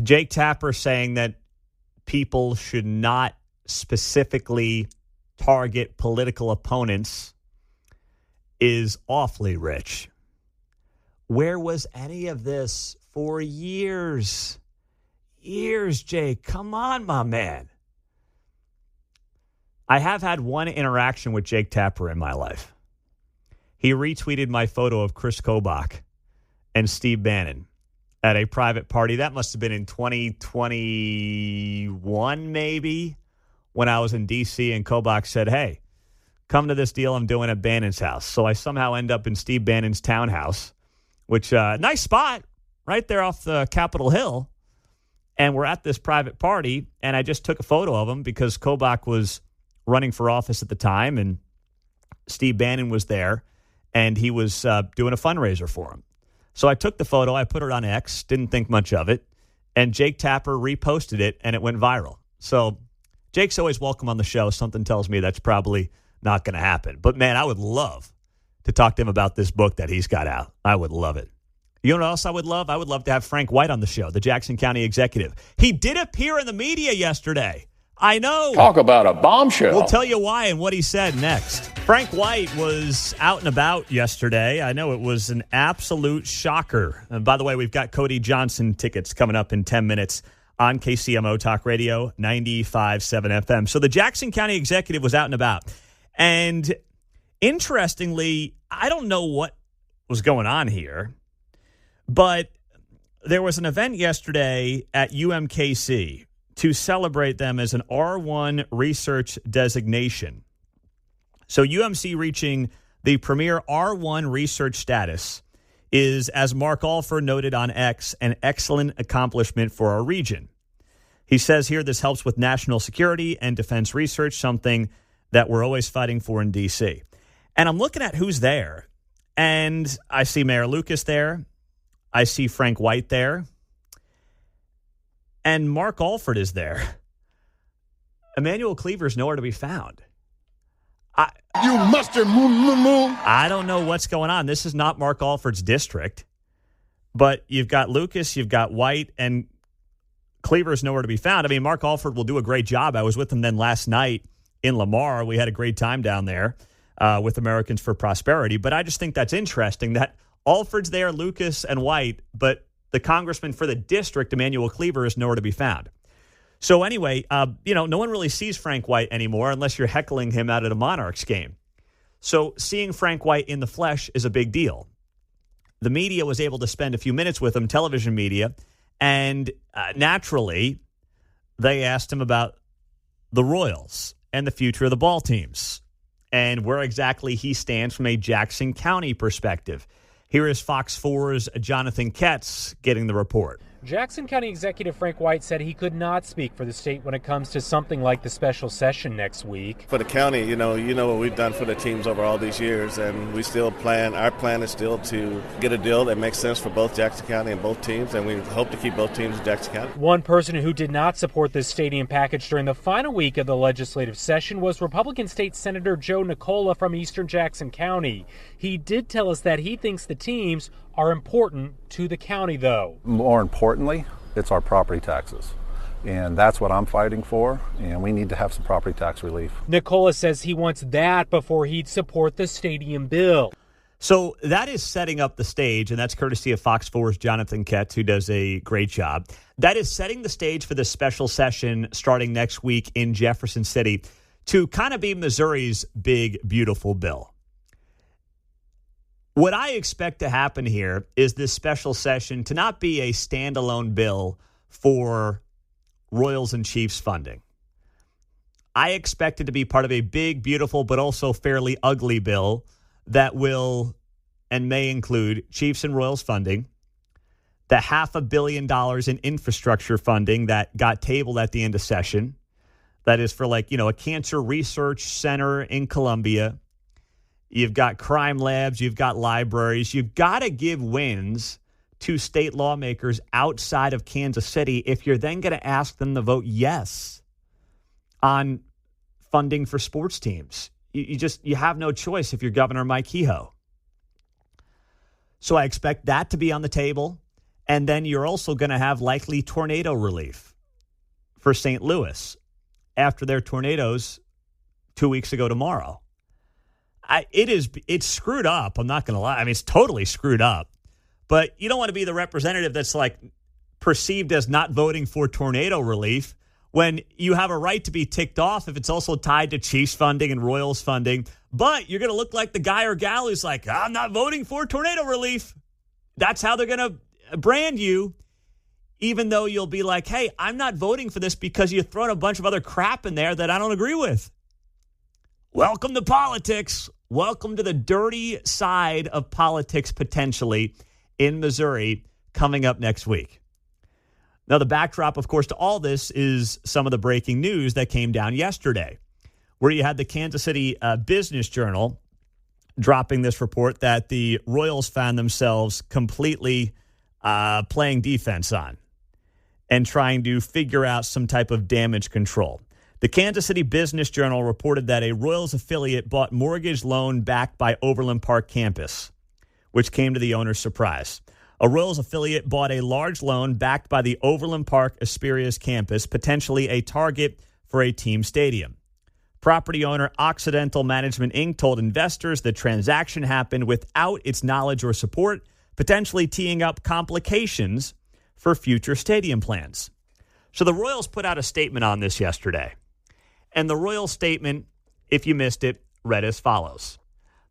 Jake Tapper saying that people should not specifically target political opponents is awfully rich. Where was any of this for years? Years, Jake. Come on, my man. I have had one interaction with Jake Tapper in my life. He retweeted my photo of Chris Kobach and Steve Bannon at a private party. That must have been in 2021, maybe, when I was in D.C. and Kobach said, hey, come to this deal I'm doing at Bannon's house. So I somehow end up in Steve Bannon's townhouse, which nice spot right there off the Capitol Hill. And we're at this private party, and I just took a photo of him because Kobach was running for office at the time, and Steve Bannon was there, and he was doing a fundraiser for him. So I took the photo, I put it on X, didn't think much of it, and Jake Tapper reposted it, and it went viral. So Jake's always welcome on the show. Something tells me that's probably not going to happen. But, man, I would love to talk to him about this book that he's got out. I would love it. You know what else I would love? I would love to have Frank White on the show, the Jackson County executive. He did appear in the media yesterday. I know. Talk about a bombshell. We'll tell you why and what he said next. Frank White was out and about yesterday. I know it was an absolute shocker. And by the way, we've got Cody Johnson tickets coming up in 10 minutes on KCMO Talk Radio 95.7 FM. So the Jackson County executive was out and about. And Interestingly, I don't know what was going on here, but there was an event yesterday at UMKC to celebrate them as an R1 research designation. So UMC reaching the premier R1 research status is, as Mark Alford noted on X, an excellent accomplishment for our region. He says here this helps with national security and defense research, something that we're always fighting for in D.C. And I'm looking at who's there, and I see Mayor Lucas there. I see Frank White there. And Mark Alford is there. Emmanuel Cleaver's nowhere to be found. You mustard moo. I don't know what's going on. This is not Mark Alford's district. But you've got Lucas, you've got White, and Cleaver's nowhere to be found. I mean, Mark Alford will do a great job. I was with him then last night in Lamar. We had a great time down there with Americans for Prosperity. But I just think that's interesting that Alford's there, Lucas, and White, but the congressman for the district, Emmanuel Cleaver, is nowhere to be found. So anyway, no one really sees Frank White anymore unless you're heckling him out at a Monarchs game. So seeing Frank White in the flesh is a big deal. The media was able to spend a few minutes with him, television media, and naturally, they asked him about the Royals and the future of the ball teams and where exactly he stands from a Jackson County perspective. Here is Fox 4's Jonathan Ketz getting the report. Jackson County Executive Frank White said he could not speak for the state when it comes to something like the special session next week. For the county, you know what we've done for the teams over all these years, and we still our plan is still to get a deal that makes sense for both Jackson County and both teams, and we hope to keep both teams in Jackson County. One person who did not support this stadium package during the final week of the legislative session was Republican State Senator Joe Nicola from Eastern Jackson County. He did tell us that he thinks the teams are important to the county, though. More importantly, it's our property taxes. And that's what I'm fighting for, and we need to have some property tax relief. Nicola says he wants that before he'd support the stadium bill. So that is setting up the stage, and that's courtesy of Fox 4's Jonathan Ketz, who does a great job. That is setting the stage for this special session starting next week in Jefferson City to kind of be Missouri's big, beautiful bill. What I expect to happen here is this special session to not be a standalone bill for Royals and Chiefs funding. I expect it to be part of a big, beautiful, but also fairly ugly bill that will and may include Chiefs and Royals funding, the $500 million in infrastructure funding that got tabled at the end of session. That is for a cancer research center in Columbia. You've got crime labs. You've got libraries. You've got to give wins to state lawmakers outside of Kansas City if you're then going to ask them to vote yes on funding for sports teams. You have no choice if you're Governor Mike Kehoe. So I expect that to be on the table. And then you're also going to have likely tornado relief for St. Louis after their tornadoes 2 weeks ago tomorrow. It's screwed up. I'm not going to lie. I mean, it's totally screwed up. But you don't want to be the representative that's perceived as not voting for tornado relief when you have a right to be ticked off if it's also tied to Chiefs funding and Royals funding. But you're going to look like the guy or gal who's like, I'm not voting for tornado relief. That's how they're going to brand you, even though you'll be like, hey, I'm not voting for this because you've thrown a bunch of other crap in there that I don't agree with. Welcome to politics. Welcome to the dirty side of politics, potentially, in Missouri, coming up next week. Now, the backdrop, of course, to all this is some of the breaking news that came down yesterday, where you had the Kansas City Business Journal dropping this report that the Royals found themselves completely playing defense on and trying to figure out some type of damage control. The Kansas City Business Journal reported that a Royals affiliate bought mortgage loan backed by Overland Park campus, which came to the owner's surprise. A Royals affiliate bought a large loan backed by the Overland Park Asperias campus, potentially a target for a team stadium. Property owner Occidental Management Inc. told investors the transaction happened without its knowledge or support, potentially teeing up complications for future stadium plans. So the Royals put out a statement on this yesterday. And the Royal statement, if you missed it, read as follows.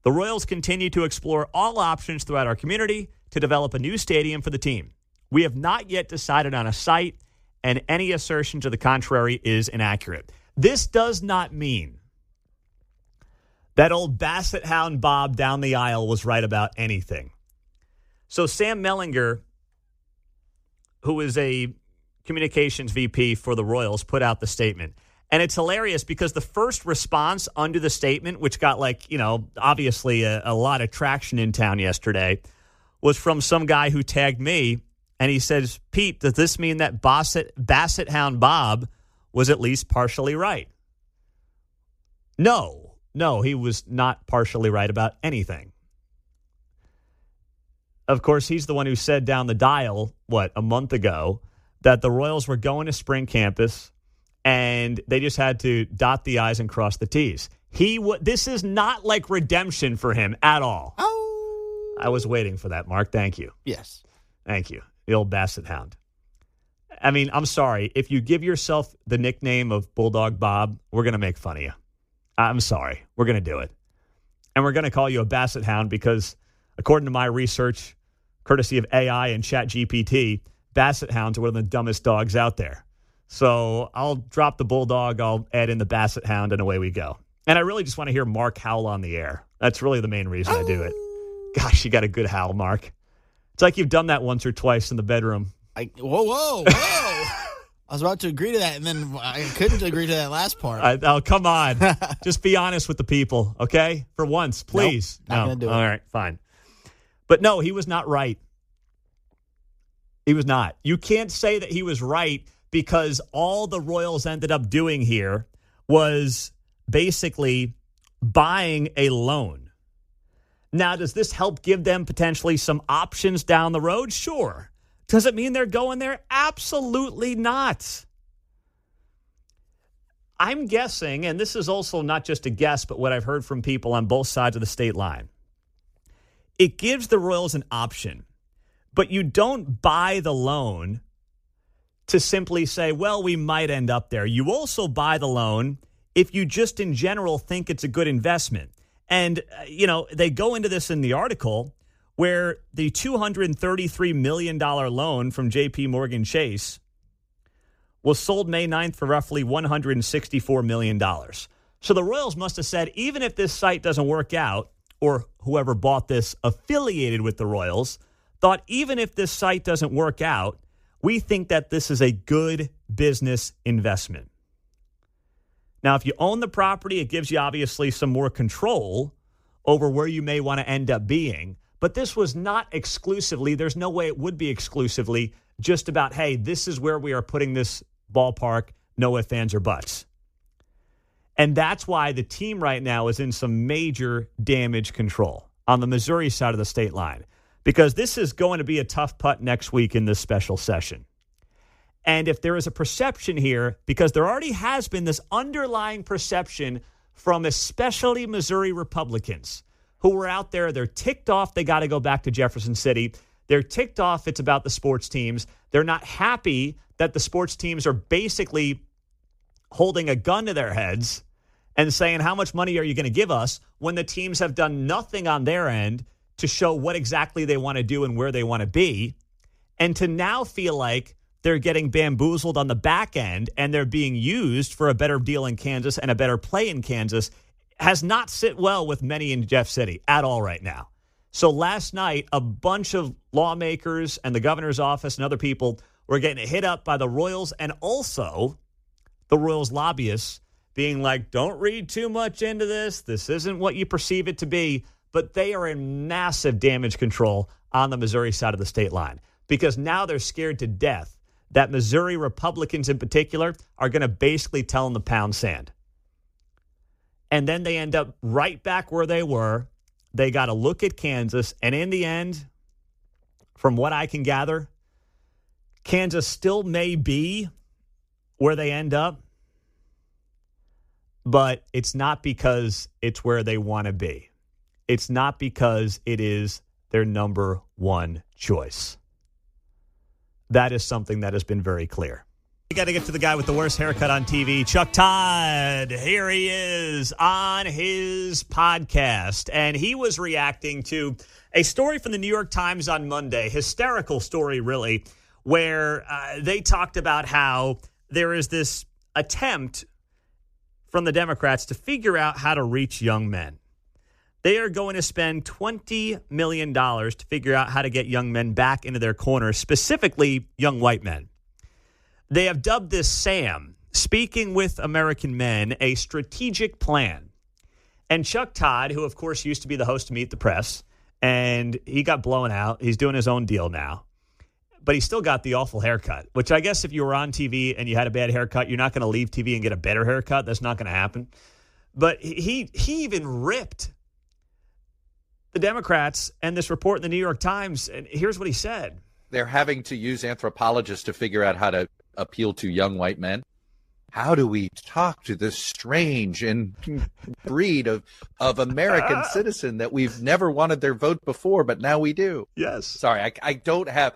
The Royals continue to explore all options throughout our community to develop a new stadium for the team. We have not yet decided on a site, and any assertion to the contrary is inaccurate. This does not mean that old Basset Hound Bob down the aisle was right about anything. So Sam Mellinger, who is a communications VP for the Royals, put out the statement. And it's hilarious because the first response under the statement, which got obviously a lot of traction in town yesterday, was from some guy who tagged me. And he says, Pete, does this mean that Basset Hound Bob was at least partially right? No, he was not partially right about anything. Of course, he's the one who said down the dial, a month ago, that the Royals were going to spring campus and they just had to dot the I's and cross the T's. This is not like redemption for him at all. Oh. I was waiting for that, Mark. Thank you. Yes. Thank you. The old Basset Hound. I mean, I'm sorry. If you give yourself the nickname of Bulldog Bob, we're going to make fun of you. I'm sorry. We're going to do it. And we're going to call you a Basset Hound because, according to my research, courtesy of AI and ChatGPT, Basset Hounds are one of the dumbest dogs out there. So I'll drop the Bulldog, I'll add in the Basset Hound, and away we go. And I really just want to hear Mark howl on the air. That's really the main reason I do it. Gosh, you got a good howl, Mark. It's like you've done that once or twice in the bedroom. Whoa. I was about to agree to that, and then I couldn't agree to that last part. Oh, come on. Just be honest with the people, okay? For once, please. Nope, not going to do it. All right, fine. But no, he was not right. He was not. You can't say that he was right because all the Royals ended up doing here was basically buying a loan. Now, does this help give them potentially some options down the road? Sure. Does it mean they're going there? Absolutely not. I'm guessing, and this is also not just a guess, but what I've heard from people on both sides of the state line. It gives the Royals an option, but you don't buy the loan to simply say, well, we might end up there. You also buy the loan if you just in general think it's a good investment. And, they go into this in the article where the $233 million loan from J.P. Morgan Chase was sold May 9th for roughly $164 million. So the Royals must have said, even if this site doesn't work out, or whoever bought this affiliated with the Royals, thought even if this site doesn't work out, we think that this is a good business investment. Now, if you own the property, it gives you obviously some more control over where you may want to end up being. But this was not exclusively, there's no way it would be exclusively just about, hey, this is where we are putting this ballpark, no ifs, ands, or buts. And that's why the team right now is in some major damage control on the Missouri side of the state line, because this is going to be a tough putt next week in this special session. And if there is a perception here, because there already has been this underlying perception from especially Missouri Republicans who were out there, they're ticked off they got to go back to Jefferson City. They're ticked off it's about the sports teams. They're not happy that the sports teams are basically holding a gun to their heads and saying, how much money are you going to give us, when the teams have done nothing on their end to show what exactly they want to do and where they want to be. And to now feel like they're getting bamboozled on the back end and they're being used for a better deal in Kansas and a better play in Kansas has not sit well with many in Jeff City at all right now. So last night, a bunch of lawmakers and the governor's office and other people were getting hit up by the Royals and also the Royals lobbyists being like, don't read too much into this. This isn't what you perceive it to be. But they are in massive damage control on the Missouri side of the state line, because now they're scared to death that Missouri Republicans in particular are going to basically tell them to pound sand. And then they end up right back where they were. They got to look at Kansas. And in the end, from what I can gather, Kansas still may be where they end up. But it's not because it's where they want to be. It's not because it is their number one choice. That is something that has been very clear. We got to get to the guy with the worst haircut on TV, Chuck Todd. Here he is on his podcast, and he was reacting to a story from the New York Times on Monday, hysterical story, really, where they talked about how there is this attempt from the Democrats to figure out how to reach young men. They are going to spend $20 million to figure out how to get young men back into their corners, specifically young white men. They have dubbed this SAM, Speaking with American Men, a strategic plan. And Chuck Todd, who, of course, used to be the host of Meet the Press, and he got blown out. He's doing his own deal now. But he still got the awful haircut, which I guess if you were on TV and you had a bad haircut, you're not going to leave TV and get a better haircut. That's not going to happen. But he even ripped the Democrats and this report in the New York Times. And here's what he said. They're having to use anthropologists to figure out how to appeal to young white men. How do we talk to this strange and breed of American citizen that we've never wanted their vote before, but now we do? Yes. Sorry, I don't have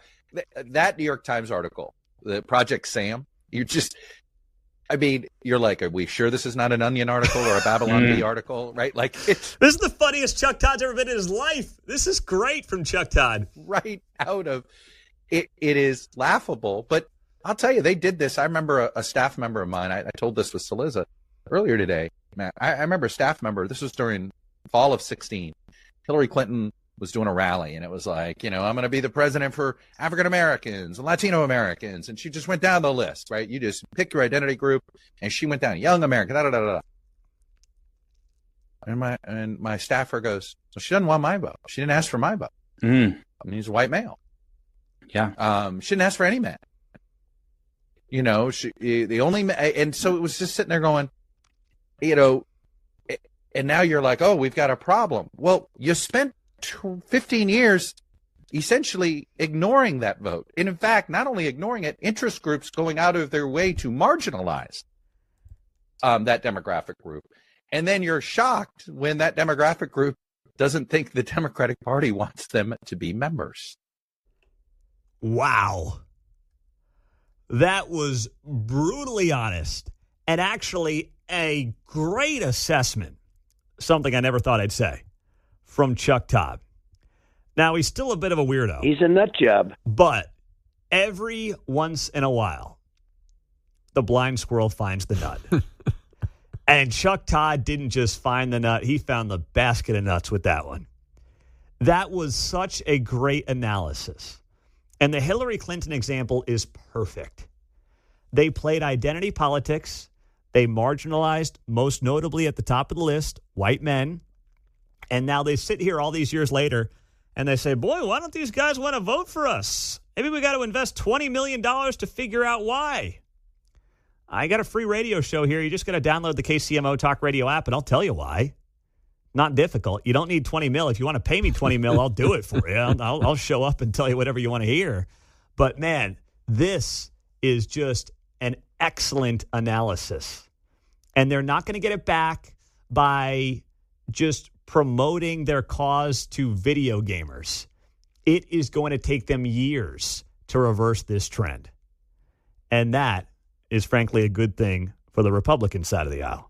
that New York Times article, the Project Sam. You're like, are we sure this is not an Onion article or a Babylon Bee article, right? Like, this is the funniest Chuck Todd's ever been in his life. This is great from Chuck Todd. Right out of it. It is laughable, but I'll tell you, they did this. I remember a staff member of mine. I told this with Saliza earlier today. Man, I remember a staff member. This was during fall of 2016. Hillary Clinton was doing a rally, and it was like, I'm going to be the president for African Americans and Latino Americans. And she just went down the list, right? You just pick your identity group, and she went down, young American, da da da da. And my staffer goes, so she doesn't want my vote. She didn't ask for my vote. I mean, he's a white male. Yeah. She didn't ask for any man. The only, and so it was just sitting there going, and now you're like, oh, we've got a problem. Well, you spent 15 years essentially ignoring that vote. And in fact, not only ignoring it, interest groups going out of their way to marginalize that demographic group. And then you're shocked when that demographic group doesn't think the Democratic Party wants them to be members. Wow. That was brutally honest and actually a great assessment, something I never thought I'd say, from Chuck Todd. Now, he's still a bit of a weirdo. He's a nut job. But every once in a while, the blind squirrel finds the nut. And Chuck Todd didn't just find the nut, he found the basket of nuts with that one. That was such a great analysis. And the Hillary Clinton example is perfect. They played identity politics. They marginalized, most notably at the top of the list, white men. And now they sit here all these years later and they say, boy, why don't these guys want to vote for us? Maybe we got to invest $20 million to figure out why. I got a free radio show here. You just got to download the KCMO Talk Radio app, and I'll tell you why. Not difficult. You don't need 20 mil. If you want to pay me 20 mil, I'll do it for you. I'll show up and tell you whatever you want to hear. But, man, this is just an excellent analysis. And they're not going to get it back by just promoting their cause to video gamers. It is going to take them years to reverse this trend. And that is, frankly, a good thing for the Republican side of the aisle.